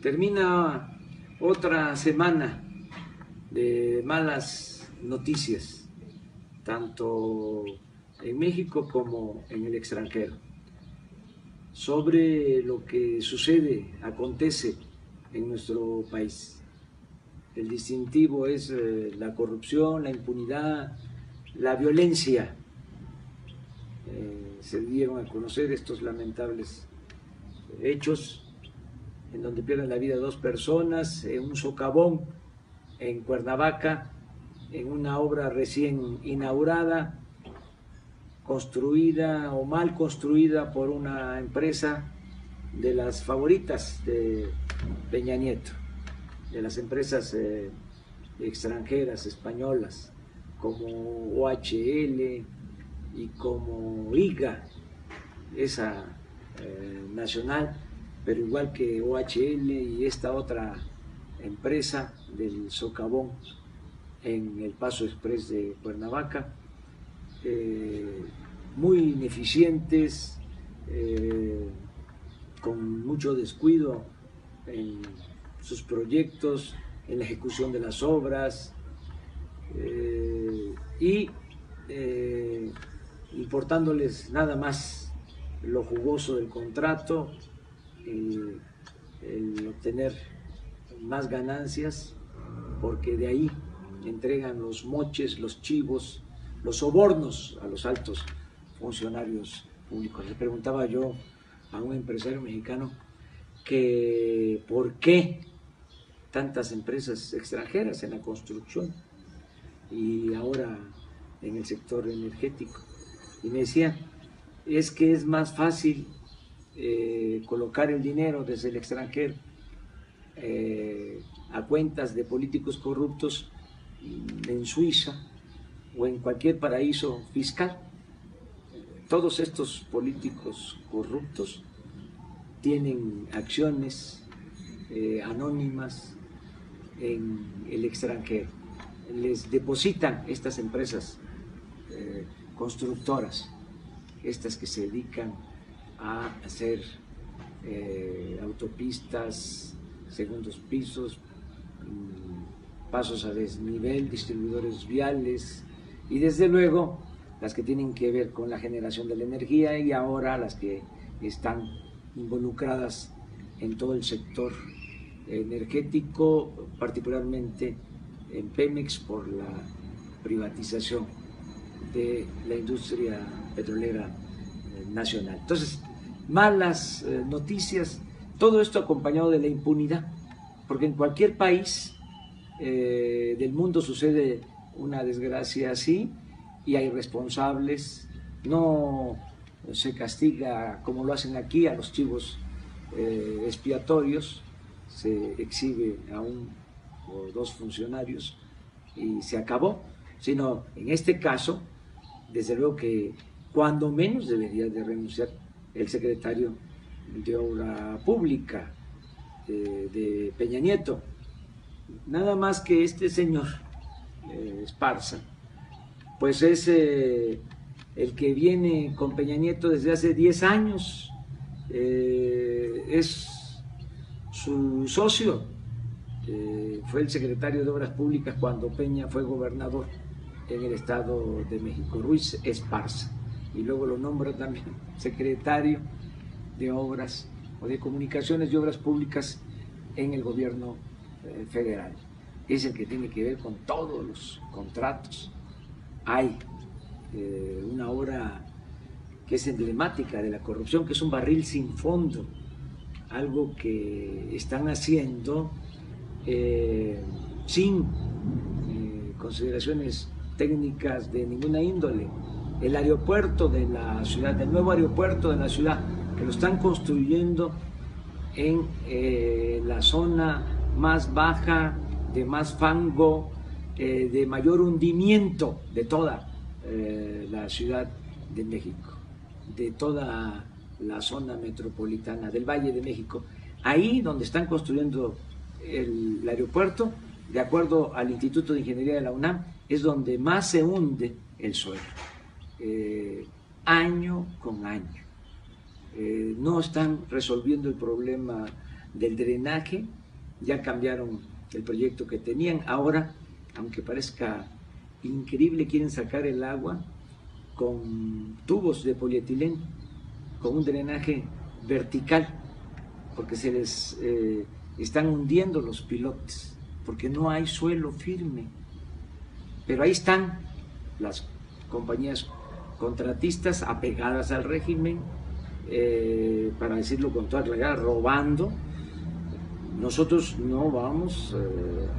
Termina otra semana de malas noticias, tanto en México como en el extranjero, sobre lo que sucede, acontece en nuestro país. El distintivo es la corrupción, la impunidad, la violencia. Se dieron a conocer estos lamentables hechos en donde pierden la vida 2 personas en un socavón en Cuernavaca, en una obra recién inaugurada, construida o mal construida por una empresa de las favoritas de Peña Nieto, de las empresas extranjeras, españolas, como OHL y como IGA, esa nacional, pero igual que OHL y esta otra empresa del socavón en el Paso Express de Cuernavaca, muy ineficientes, con mucho descuido en sus proyectos, en la ejecución de las obras y importándoles nada más lo jugoso del contrato, el obtener más ganancias, porque de ahí entregan los moches, los chivos, los sobornos a los altos funcionarios públicos. Le preguntaba yo a un empresario mexicano que por qué tantas empresas extranjeras en la construcción y ahora en el sector energético. Y me decía, es que es más fácil colocar el dinero desde el extranjero a cuentas de políticos corruptos en Suiza o en cualquier paraíso fiscal. Todos estos políticos corruptos tienen acciones anónimas en el extranjero. Les depositan estas empresas constructoras, estas que se dedican a hacer autopistas, segundos pisos, pasos a desnivel, distribuidores viales y desde luego las que tienen que ver con la generación de la energía y ahora las que están involucradas en todo el sector energético, particularmente en Pemex por la privatización de la industria petrolera nacional. Entonces, malas noticias, todo esto acompañado de la impunidad, porque en cualquier país del mundo sucede una desgracia así y hay responsables, no se castiga como lo hacen aquí a los chivos expiatorios, se exhibe a un o 2 funcionarios y se acabó, sino en este caso, desde luego que cuando menos debería de renunciar el secretario de Obra Pública de Peña Nieto. Nada más que este señor Esparza, pues es el que viene con Peña Nieto desde hace 10 años, es su socio, fue el secretario de Obras Públicas cuando Peña fue gobernador en el Estado de México, Ruiz Esparza, y luego lo nombra también secretario de Obras o de Comunicaciones y Obras Públicas en el gobierno federal. Es el que tiene que ver con todos los contratos. Hay una obra que es emblemática de la corrupción, que es un barril sin fondo, algo que están haciendo sin consideraciones técnicas de ninguna índole. El aeropuerto de la ciudad, el nuevo aeropuerto de la ciudad, que lo están construyendo en la zona más baja, de más fango, de mayor hundimiento de toda la Ciudad de México, de toda la zona metropolitana del Valle de México. Ahí donde están construyendo el aeropuerto, de acuerdo al Instituto de Ingeniería de la UNAM, es donde más se hunde el suelo, año con año. No están resolviendo el problema del drenaje, ya cambiaron el proyecto que tenían. Ahora, aunque parezca increíble, quieren sacar el agua con tubos de polietileno, con un drenaje vertical, porque se les están hundiendo los pilotes, porque no hay suelo firme. Pero ahí están las compañías contratistas apegadas al régimen, para decirlo con toda claridad, robando. Nosotros no vamos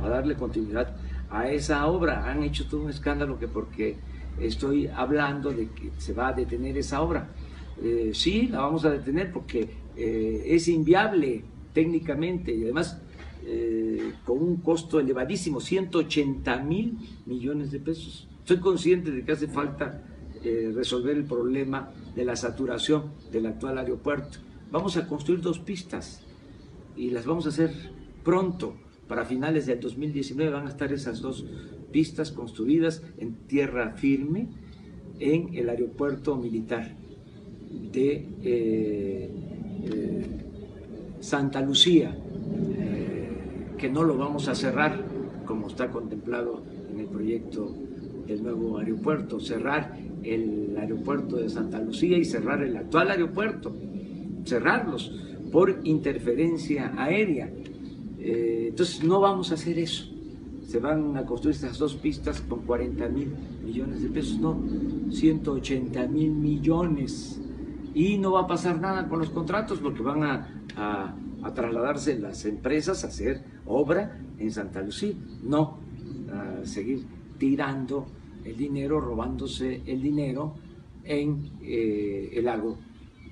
a darle continuidad a esa obra. Han hecho todo un escándalo que porque estoy hablando de que se va a detener esa obra. Sí, la vamos a detener porque es inviable técnicamente y además con un costo elevadísimo, 180,000 millones de pesos. Soy consciente de que hace falta resolver el problema de la saturación del actual aeropuerto. Vamos a construir 2 pistas y las vamos a hacer pronto. Para finales del 2019 van a estar esas 2 pistas construidas en tierra firme en el aeropuerto militar de Santa Lucía, que no lo vamos a cerrar como está contemplado en el proyecto del nuevo aeropuerto, cerrar el aeropuerto de Santa Lucía y cerrar el actual aeropuerto, cerrarlos por interferencia aérea. Entonces no vamos a hacer eso. Se van a construir estas 2 pistas con 40,000 millones de pesos, no, 180,000 millones. Y no va a pasar nada con los contratos porque van a trasladarse las empresas a hacer obra en Santa Lucía, no a seguir tirando el dinero, robándose el dinero en el lago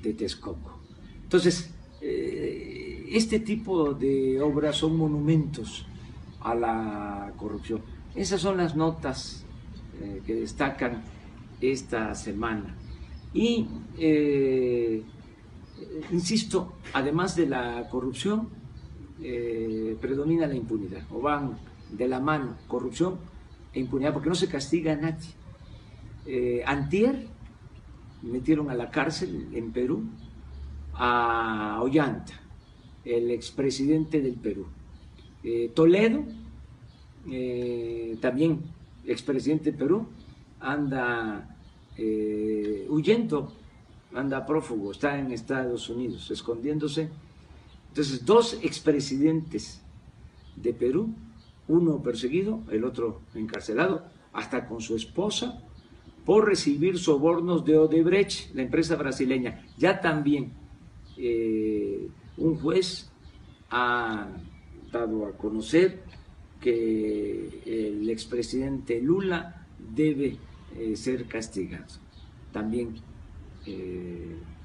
de Texcoco. Entonces, este tipo de obras son monumentos a la corrupción. Esas son las notas que destacan esta semana. Y, insisto, además de la corrupción, predomina la impunidad, o van de la mano corrupción e impunidad, porque no se castiga a nadie. Antier metieron a la cárcel en Perú a Ollanta, el expresidente del Perú. Toledo, también expresidente del Perú, anda huyendo, anda prófugo, está en Estados Unidos, escondiéndose. Entonces, 2 expresidentes de Perú, uno perseguido, el otro encarcelado, hasta con su esposa, por recibir sobornos de Odebrecht, la empresa brasileña. Ya también un juez ha dado a conocer que el expresidente Lula debe ser castigado, también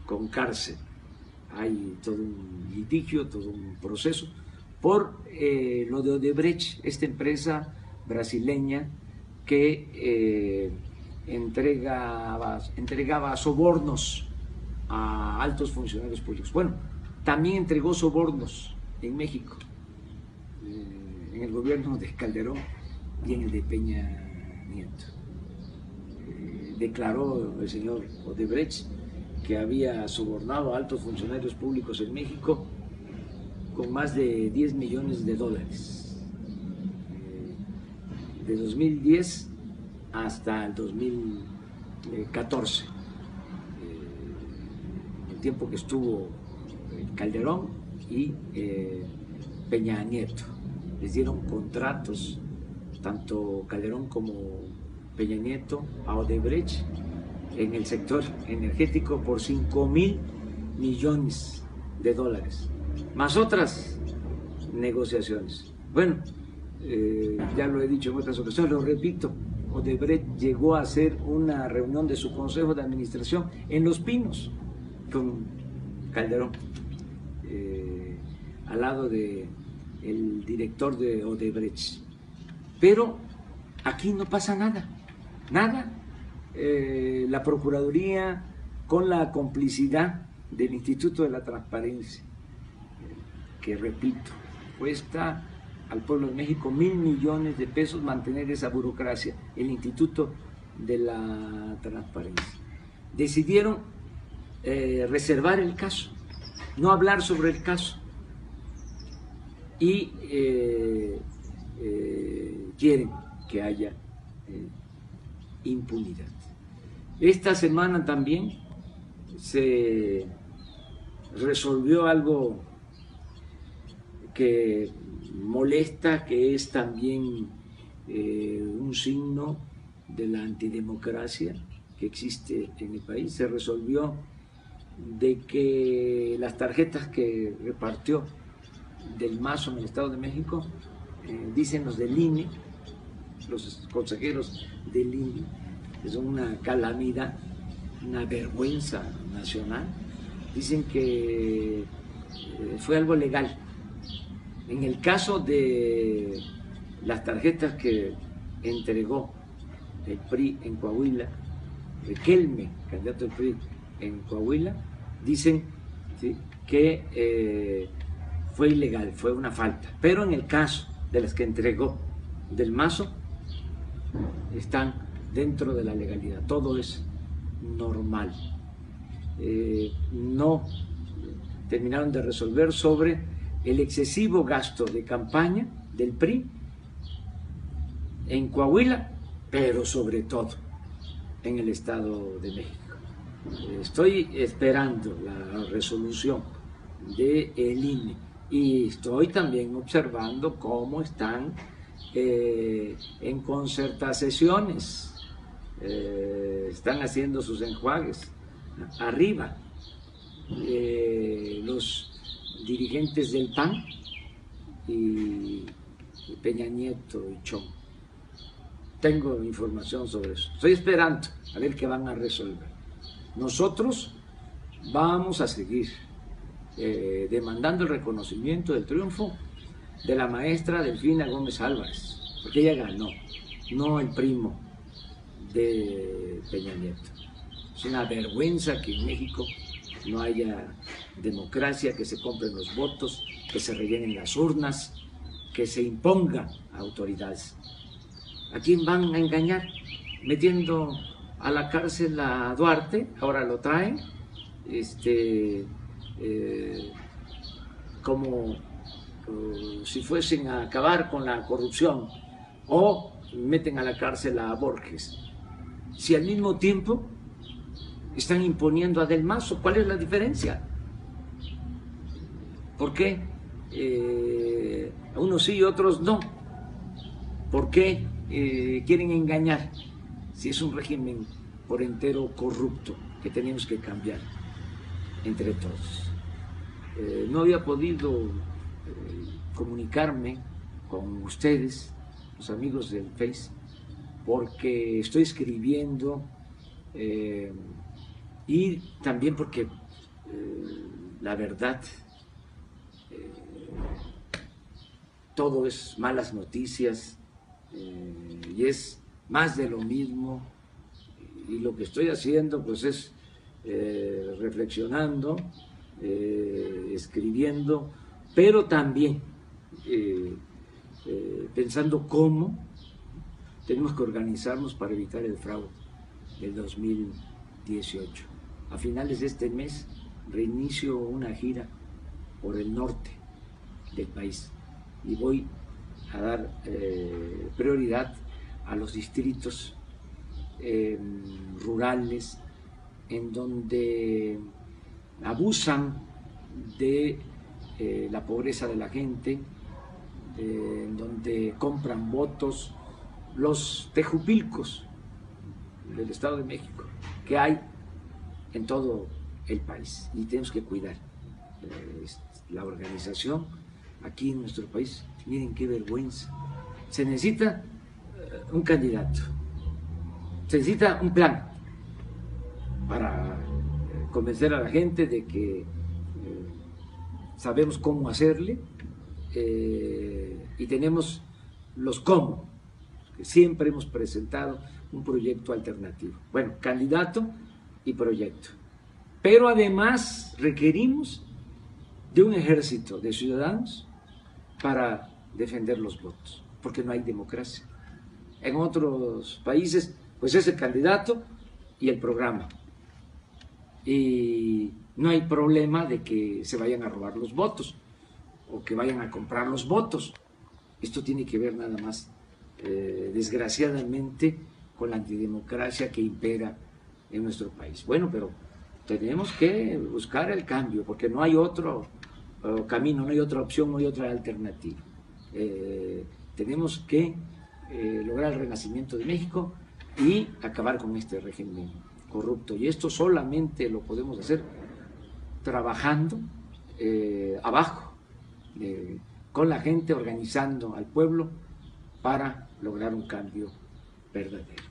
con cárcel. Hay todo un litigio, todo un proceso por lo de Odebrecht, esta empresa brasileña que entregaba sobornos a altos funcionarios públicos. Bueno, también entregó sobornos en México, en el gobierno de Calderón y en el de Peña Nieto. Declaró el señor Odebrecht que había sobornado a altos funcionarios públicos en México con más de 10 millones de dólares, de 2010 hasta el 2014, el tiempo que estuvo Calderón y Peña Nieto. Les dieron contratos, tanto Calderón como Peña Nieto, a Odebrecht en el sector energético por 5,000 millones de dólares, más otras negociaciones. Bueno, ya lo he dicho en otras ocasiones, lo repito, Odebrecht llegó a hacer una reunión de su consejo de administración en Los Pinos con Calderón, al lado del director de Odebrecht. Pero aquí no pasa nada, nada. La Procuraduría, con la complicidad del Instituto de la Transparencia, que repito, cuesta al pueblo de México 1,000 millones de pesos mantener esa burocracia, el Instituto de la Transparencia. Decidieron reservar el caso, no hablar sobre el caso, y quieren que haya impunidad. Esta semana también se resolvió algo que molesta, que es también un signo de la antidemocracia que existe en el país. Se resolvió de que las tarjetas que repartió del Mazo en el Estado de México, dicen los del INE, los consejeros del INE, que son una calamidad, una vergüenza nacional, dicen que fue algo legal. En el caso de las tarjetas que entregó el PRI en Coahuila, Riquelme, candidato del PRI en Coahuila, dicen, ¿sí?, que fue ilegal, fue una falta. Pero en el caso de las que entregó del Mazo, están dentro de la legalidad, todo es normal. No terminaron de resolver sobre el excesivo gasto de campaña del PRI en Coahuila, pero sobre todo en el Estado de México. Estoy esperando la resolución del INE y estoy también observando cómo están en concertaciones, están haciendo sus enjuagues arriba. Los dirigentes del PAN y Peña Nieto y Chong. Tengo información sobre eso. Estoy esperando a ver qué van a resolver. Nosotros vamos a seguir demandando el reconocimiento del triunfo de la maestra Delfina Gómez Álvarez, porque ella ganó, no el primo de Peña Nieto. Es una vergüenza que en México no haya democracia, que se compren los votos, que se rellenen las urnas, que se imponga a autoridades. ¿A quién van a engañar? Metiendo a la cárcel a Duarte, ahora lo traen, como si fuesen a acabar con la corrupción, o meten a la cárcel a Borges. Si al mismo tiempo están imponiendo a Del Mazo, ¿cuál es la diferencia? ¿Por qué a unos sí y otros no? ¿Por qué quieren engañar si es un régimen por entero corrupto que tenemos que cambiar entre todos? No había podido comunicarme con ustedes, los amigos del Face, porque estoy escribiendo y también porque la verdad, todo es malas noticias y es más de lo mismo, y lo que estoy haciendo pues es reflexionando, escribiendo, pero también pensando cómo tenemos que organizarnos para evitar el fraude del 2018. A finales de este mes reinicio una gira por el norte del país y voy a dar prioridad a los distritos rurales en donde abusan de la pobreza de la gente, en donde compran votos, los tejupilcos del Estado de México que hay en todo el país, y tenemos que cuidar la organización aquí en nuestro país. Miren qué vergüenza. Se necesita un candidato, se necesita un plan para convencer a la gente de que sabemos cómo hacerle y tenemos los cómo, que siempre hemos presentado un proyecto alternativo. Bueno, candidato y proyecto. Pero además requerimos de un ejército de ciudadanos para defender los votos, porque no hay democracia. En otros países, pues es el candidato y el programa. Y no hay problema de que se vayan a robar los votos o que vayan a comprar los votos. Esto tiene que ver nada más, desgraciadamente, con la antidemocracia que impera en nuestro país. Bueno, pero tenemos que buscar el cambio, porque no hay otro camino, no hay otra opción, no hay otra alternativa. Tenemos que lograr el renacimiento de México y acabar con este régimen corrupto. Y esto solamente lo podemos hacer trabajando abajo, con la gente, organizando al pueblo para lograr un cambio verdadero.